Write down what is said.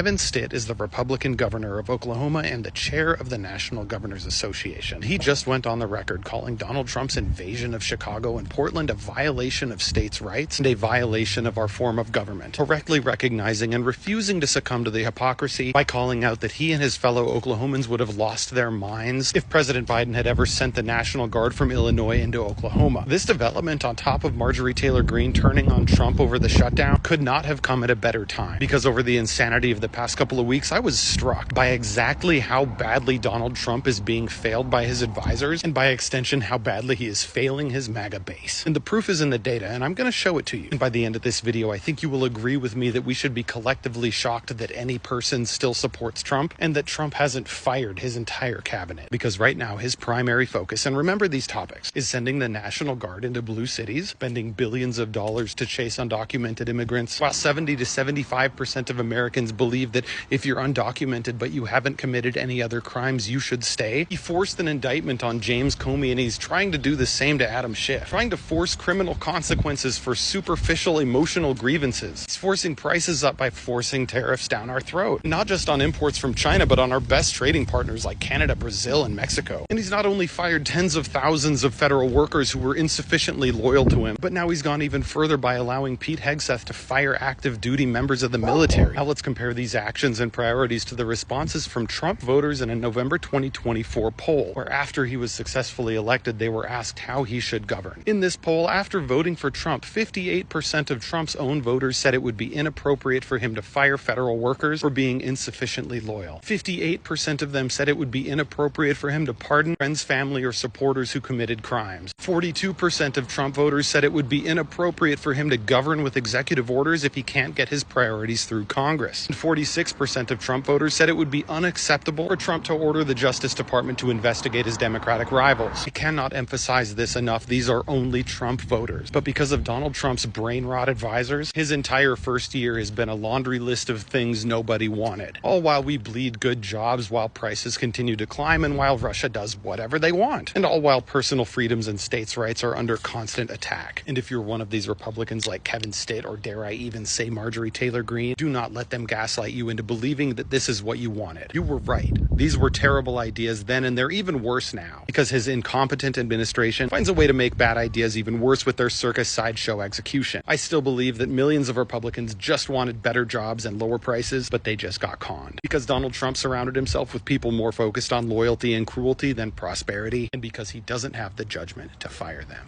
Kevin Stitt is the Republican governor of Oklahoma and the chair of the National Governors Association. He just went on the record calling Donald Trump's invasion of Chicago and Portland a violation of states' rights and a violation of our form of government, correctly recognizing and refusing to succumb to the hypocrisy by calling out that he and his fellow Oklahomans would have lost their minds if President Biden had ever sent the National Guard from Illinois into Oklahoma. This development, on top of Marjorie Taylor Greene turning on Trump over the shutdown, could not have come at a better time, because over the insanity of the past couple of weeks, I was struck by exactly how badly Donald Trump is being failed by his advisors, and by extension, how badly he is failing his MAGA base. And the proof is in the data, and I'm going to show it to you. And by the end of this video, I think you will agree with me that we should be collectively shocked that any person still supports Trump, and that Trump hasn't fired his entire cabinet. Because right now, his primary focus, and remember these topics, is sending the National Guard into blue cities, spending billions of dollars to chase undocumented immigrants, while 70 to 75% of Americans believe that if you're undocumented but you haven't committed any other crimes, you should stay. He forced an indictment on James Comey, and he's trying to do the same to Adam Schiff, trying to force criminal consequences for superficial emotional grievances. He's forcing prices up by forcing tariffs down our throat, not just on imports from China, but on our best trading partners like Canada, Brazil, and Mexico. And he's not only fired tens of thousands of federal workers who were insufficiently loyal to him, but now he's gone even further by allowing Pete Hegseth to fire active duty members of the military. Now let's compare these actions and priorities to the responses from Trump voters in a November 2024 poll, where after he was successfully elected, they were asked how he should govern. In this poll, after voting for Trump, 58% of Trump's own voters said it would be inappropriate for him to fire federal workers for being insufficiently loyal. 58% of them said it would be inappropriate for him to pardon friends, family, or supporters who committed crimes. 42% of Trump voters said it would be inappropriate for him to govern with executive orders if he can't get his priorities through Congress. And 46% of Trump voters said it would be unacceptable for Trump to order the Justice Department to investigate his Democratic rivals. I cannot emphasize this enough. These are only Trump voters. But because of Donald Trump's brain rot advisors, his entire first year has been a laundry list of things nobody wanted. All while we bleed good jobs, while prices continue to climb, and while Russia does whatever they want. And all while personal freedoms and states' rights are under constant attack. And if you're one of these Republicans like Kevin Stitt, or dare I even say Marjorie Taylor Greene, do not let them gaslight you into believing that this is what you wanted. You were right. These were terrible ideas then, and they're even worse now, because his incompetent administration finds a way to make bad ideas even worse with their circus sideshow execution. I still believe that millions of Republicans just wanted better jobs and lower prices, but they just got conned. Because Donald Trump surrounded himself with people more focused on loyalty and cruelty than prosperity, and because he doesn't have the judgment to fire them.